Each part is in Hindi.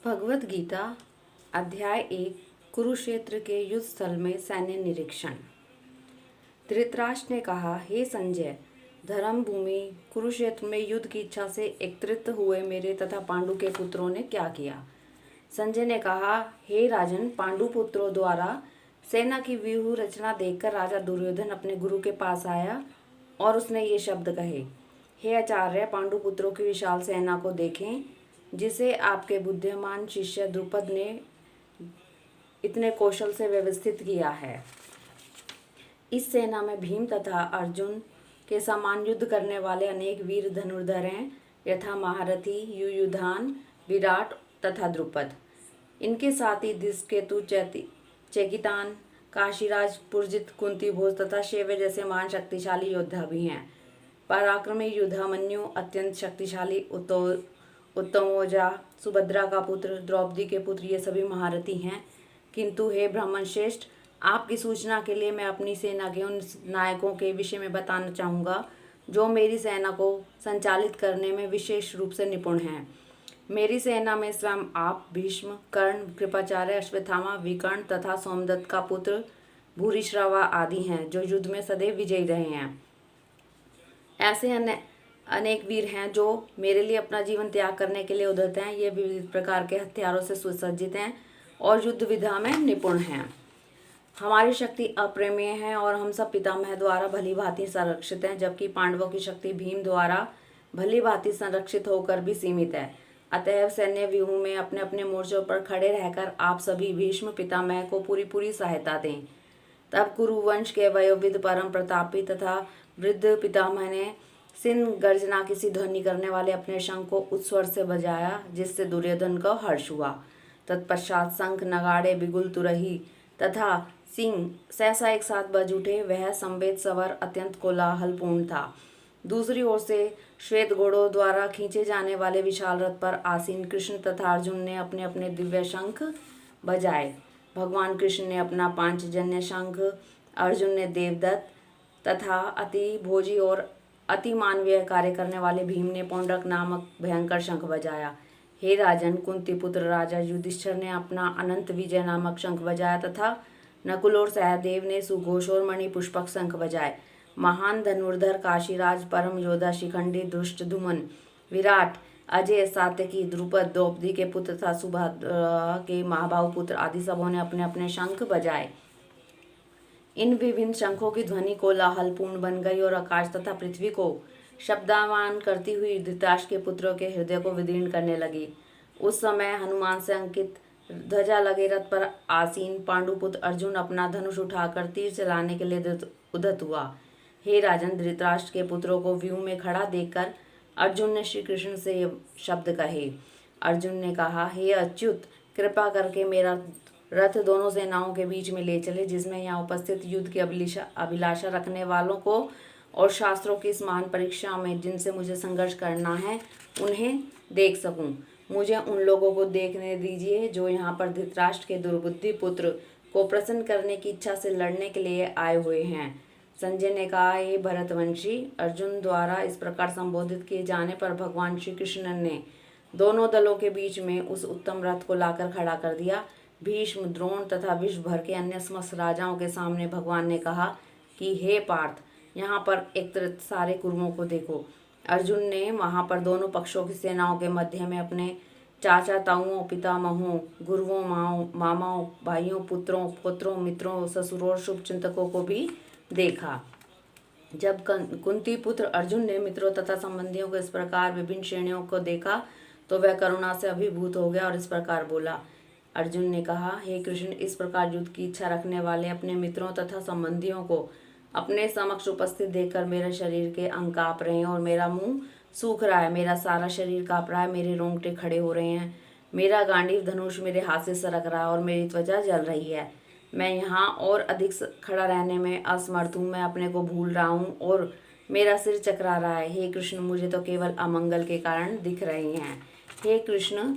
भगवत गीता अध्याय 1 कुरुक्षेत्र के युद्ध स्थल में सैन्य निरीक्षण। धृतराष्ट्र ने कहा, हे संजय, धर्म भूमि कुरुक्षेत्र में युद्ध की इच्छा से एकत्रित हुए मेरे तथा पांडु के पुत्रों ने क्या किया। संजय ने कहा, हे राजन, पांडु पुत्रों द्वारा सेना की व्यूह रचना देखकर राजा दुर्योधन अपने गुरु के पास आया और उसने ये शब्द कहे, हे आचार्य, पांडु पुत्रों की विशाल सेना को देखें, जिसे आपके बुद्धिमान शिष्य द्रुपद ने इतने कौशल से व्यवस्थित किया है। इस सेना में भीम तथा अर्जुन के समान युद्ध करने वाले अनेक वीर धनुर्धर हैं, यथा महारथी, युयुधान, विराट तथा द्रुपद। इनके साथ ही दिशकेतु, चेकितान, काशीराज, पुरजित, कुंती भोज तथा शेव्य जैसे महान शक्तिशाली योद्धा भी हैं। पराक्रमी युद्धामन्यु, अत्यंत शक्तिशाली उत्तमौजा, सुभद्रा का पुत्र, द्रौपदी के पुत्र, ये सभी महारथी हैं। किंतु हे ब्राह्मण श्रेष्ठ, आपकी सूचना के लिए मैं अपनी सेना के उन नायकों के विषय में बताना चाहूँगा जो मेरी सेना को संचालित करने में विशेष रूप से निपुण हैं। मेरी सेना में स्वयं आप, भीष्म, कर्ण, कृपाचार्य, अश्वत्थामा, विकर्ण तथा सोमदत्त का पुत्र भूरिश्रवा आदि हैं, जो युद्ध में सदैव विजयी रहे हैं। ऐसे अनेक वीर हैं जो मेरे लिए अपना जीवन त्याग करने के लिए उद्यत हैं। ये विविध प्रकार के हथियारों से सुसज्जित हैं और युद्ध विधा में निपुण हैं। हमारी शक्ति अप्रमेय है और हम सब पितामह द्वारा भली भांति संरक्षित हैं, जबकि पांडवों की शक्ति भीम द्वारा भली भांति संरक्षित होकर भी सीमित है। अतएव सैन्य व्यूह में अपने अपने मोर्चों पर खड़े रहकर आप सभी भीष्म पितामह को पूरी सहायता दें। तब कुरुवंश के वयोवृद्ध परम प्रतापी तथा वृद्ध पितामह ने सिंह गर्जना की सी ध्वनि करने वाले अपने शंख को उच्चस्वर से बजाया, जिससे दुर्योधन को हर्ष हुआ। तत्पश्चात शंख, नगाड़े, बिगुल, तुरही तथा सिंह सहसा एक साथ बज उठे। वह संवेद सवर अत्यंत कोलाहलपूर्ण था। दूसरी ओर से श्वेत घोड़ों द्वारा खींचे जाने वाले विशाल रथ पर आसीन कृष्ण तथा अर्जुन ने अपने अपने दिव्य शंख बजाए। भगवान कृष्ण ने अपना पांचजन्य शंख, अर्जुन ने देवदत्त तथा अति भोजी और अति मानवीय कार्य करने वाले भीम ने पौंड्रक नामक भयंकर शंख बजाया। हे राजन, कुंती पुत्र राजा युधिष्ठिर ने अपना अनंत विजय नामक शंख बजाया तथा नकुल और सहदेव ने सुघोष और मणि पुष्पक शंख बजाए। महान धनुर्धर काशीराज, परम योद्धा शिखंडी, धृष्टद्युम्न, विराट, अजय, सात्यकी, द्रुपद, द्रौपदी के पुत्र तथा सुभद्रा के महाबाहु पुत्र आदि सबों ने अपने अपने शंख बजाए। इन विभिन्न शंखों की ध्वनि कोलाहलपूर्ण बन गई और आकाश तथा पृथ्वी को शब्दायमान करती हुई धृतराष्ट्र के पुत्रों के हृदय को विदीर्ण करने लगी। उस समय हनुमान से अंकित ध्वजा लगे रथ पर आसीन पांडुपुत्र अर्जुन अपना धनुष उठाकर तीर चलाने के लिए उद्यत हुआ। हे राजन, धृतराष्ट्र के पुत्रों को व्यूह में खड़ा देखकर अर्जुन ने श्री कृष्ण से ये शब्द कहे। अर्जुन ने कहा, हे अच्युत, कृपा करके मेरा रथ दोनों सेनाओं के बीच में ले चले, जिसमें यहाँ उपस्थित युद्ध की अभिलाषा रखने वालों को और शास्त्रों की इस महान परीक्षा में जिनसे मुझे संघर्ष करना है, उन्हें देख सकूं। मुझे उन लोगों को देखने दीजिए जो यहाँ पर धृतराष्ट्र के दुर्बुद्धि पुत्र को प्रसन्न करने की इच्छा से लड़ने के लिए आए हुए हैं। संजय ने कहा, हे भरतवंशी, अर्जुन द्वारा इस प्रकार संबोधित किए जाने पर भगवान श्री कृष्ण ने दोनों दलों के बीच में उस उत्तम रथ को लाकर खड़ा कर दिया। भीष्म, द्रोण तथा विश्व भर के अन्य समस्त राजाओं के सामने भगवान ने कहा कि हे पार्थ, यहाँ पर एकत्रित सारे कुरुओं को देखो। अर्जुन ने वहाँ पर दोनों पक्षों की सेनाओं के मध्य में अपने चाचा ताऊओं, पितामहों, गुरुओं, मामाओं, भाइयों, पुत्रों, पुत्रों, मित्रों, ससुरों और शुभचिंतकों को भी देखा। जब कुंती पुत्र अर्जुन ने मित्रों तथा संबंधियों को इस प्रकार विभिन्न श्रेणियों को देखा तो वह करुणा से अभिभूत हो गया और इस प्रकार बोला। अर्जुन ने कहा, हे कृष्ण, इस प्रकार युद्ध की इच्छा रखने वाले अपने मित्रों तथा संबंधियों को अपने समक्ष उपस्थित देखकर मेरे शरीर के अंग काँप रहे हैं और मेरा मुंह सूख रहा है, मेरा सारा शरीर काँप रहा है, मेरे रोंगटे खड़े हो रहे हैं, मेरा गांडीव धनुष मेरे हाथ से सरक रहा है और मेरी त्वचा जल रही है। मैं यहाँ और अधिक खड़ा रहने में असमर्थ हूँ, मैं अपने को भूल रहा हूँ और मेरा सिर चकरा रहा है। हे कृष्ण, मुझे तो केवल अमंगल के कारण दिख रहे हैं। हे कृष्ण,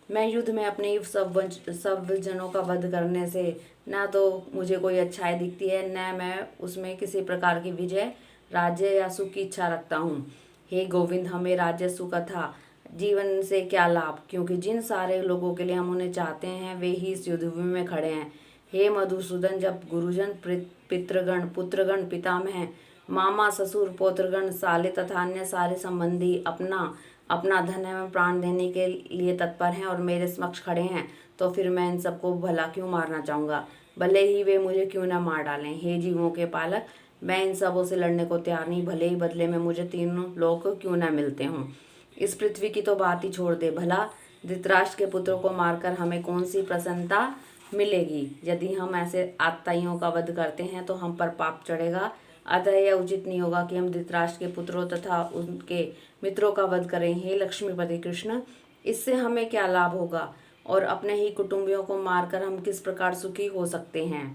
मैं युद्ध में अपने सब जनों का वध करने से न तो मुझे कोई अच्छाई दिखती है, न मैं उसमें किसी प्रकार की विजय, राज्य या सुख की इच्छा रखता हूँ। हे गोविंद, हमें राज्य, सुख तथा जीवन से क्या लाभ, क्योंकि जिन सारे लोगों के लिए हम उन्हें चाहते हैं वे ही इस युद्धभूमि में खड़े हैं। हे मधुसूदन, जब गुरुजन, पितृगण, पुत्रगण, पितामह, मामा, ससुर, पौत्रगण, साले तथा अन्य सारे संबंधी अपना अपना धन एवं प्राण देने के लिए तत्पर हैं और मेरे समक्ष खड़े हैं, तो फिर मैं इन सबको भला क्यों मारना चाहूँगा, भले ही वे मुझे क्यों न मार डालें। हे जीवों के पालक, मैं इन सबों से लड़ने को तैयार नहीं, भले ही बदले में मुझे तीनों लोग क्यों न मिलते हों। इस पृथ्वी की तो बात ही छोड़ दे, भला धृतराष्ट्र के पुत्रों को मारकर हमें कौन सी प्रसन्नता मिलेगी। यदि हम ऐसे आतताइयों का वध करते हैं तो हम पर पाप चढ़ेगा। अतः यह उचित नहीं होगा कि हम धृतराष्ट्र के पुत्रों तथा उनके मित्रों का वध करें। हे लक्ष्मीपति कृष्ण, इससे हमें क्या लाभ होगा और अपने ही कुटुंबियों को मारकर हम किस प्रकार सुखी हो सकते हैं।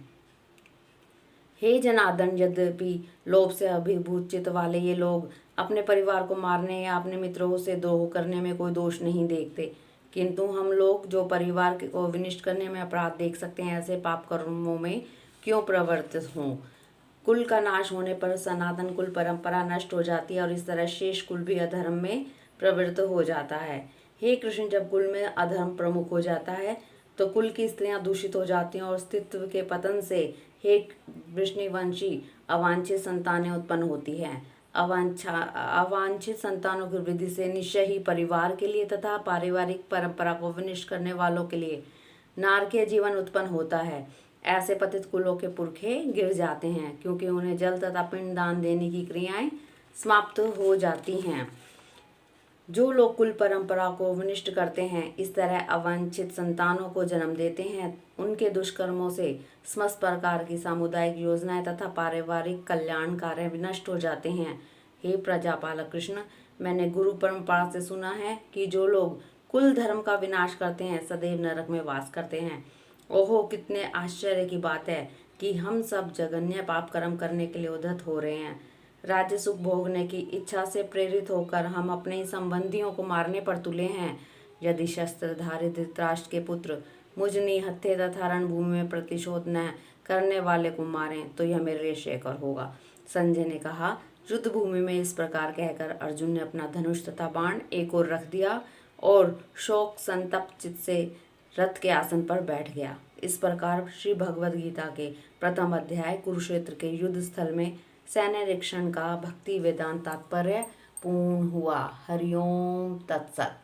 हे जनार्दन, यद्यपि लोभ से अभिभूत चित्त वाले ये लोग अपने परिवार को मारने या अपने मित्रों से द्रोह करने में कोई दोष नहीं देखते, किंतु हम लोग जो परिवार को विनिष्ट करने में अपराध देख सकते हैं, ऐसे पाप कर्मों में क्यों प्रवृत्त हों। कुल का नाश होने पर सनातन कुल परंपरा नष्ट हो जाती है और इस तरह शेष कुल भी अधर्म में प्रवृत्त हो जाता है। हे कृष्ण, जब कुल में अधर्म प्रमुख हो जाता है तो कुल की स्त्रियां दूषित हो जाती हैं और अस्तित्व के पतन से हे वृष्णिवंशी अवांछित संतानें उत्पन्न होती हैं। अवांछित संतानों की वृद्धि से निश्चय ही परिवार के लिए तथा पारिवारिक परंपरा को विनिष्ट करने वालों के लिए नारकीय जीवन उत्पन्न होता है। ऐसे पतित कुलों के पुरखे गिर जाते हैं, क्योंकि उन्हें जल तथा पिंड दान देने की क्रियाएं समाप्त हो जाती हैं। जो लोग कुल परंपरा को विनिष्ट करते हैं, इस तरह अवांछित संतानों को जन्म देते हैं, उनके दुष्कर्मों से समस्त प्रकार की सामुदायिक योजनाएं तथा पारिवारिक कल्याण कार्य विनष्ट हो जाते हैं। हे प्रजापालक कृष्ण, मैंने गुरु परंपरा से सुना है कि जो लोग कुल धर्म का विनाश करते हैं सदैव नरक में वास करते हैं। ओहो, कितने आश्चर्य की बात है कि हम सब जघन्य पाप कर्म करने के लिए उद्धत हो रहे हैं। राज्य सुख भोगने की इच्छा से प्रेरित होकर हम अपने ही संबंधियों को मारने पर तुले हैं। यदि शस्त्रधारी धृतराष्ट्र के पुत्र मुझ निहत्थे तथा रणभूमि में प्रतिशोध न करने वाले को मारें तो यह मेरे लिए श्रेयकर होगा। संजय ने कहा। युद्ध भूमि में इस प्रकार कहकर अर्जुन ने अपना धनुष तथा बाण एक ओर रख दिया और शोक संतप्त चित्त से रथ के आसन पर बैठ गया। इस प्रकार श्री भगवद गीता के प्रथम अध्याय कुरुक्षेत्र के युद्ध स्थल में सैन्य निरीक्षण का भक्ति वेदांत तात्पर्य पूर्ण हुआ। हरिओम तत्सत।